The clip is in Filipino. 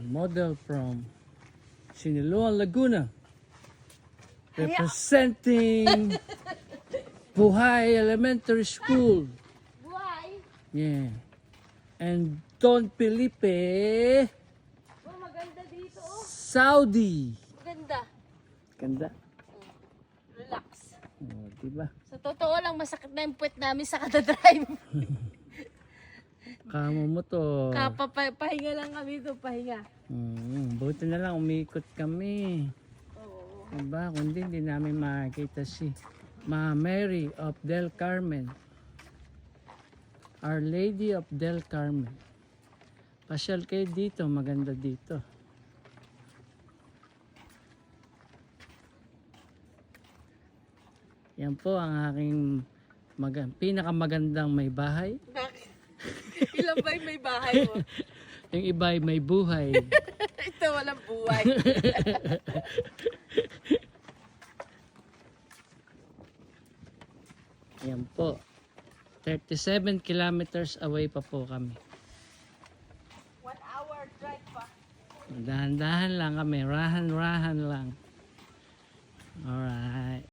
model from Siniloan, Laguna. Representing Buhay Elementary School. Buhay. Yeah. And Don Felipe, Oh, maganda dito, oh. Saudi. Maganda. Ganda. Relax. Oh, diba? Sa totoo lang, masakit na yung puwet namin sa kada-drive. Kamo mo to. Pahinga lang kami ito, pahinga. Buti na lang umikot kami. Oo. Diba? Kundi hindi namin makakita si Ma Mary of Del Carmen. Our Lady of Del Carmen. Pasyal kayo dito, maganda dito. Yan po ang aking pinakamagandang may bahay. Bakit? Ilan ba yung may bahay mo? Yung iba ay may buhay. Ito walang buhay. Yan po. 37 kilometers away pa po kami. 1 hour drive pa. Dahan-dahan lang kami. Rahan-rahan lang. Alright.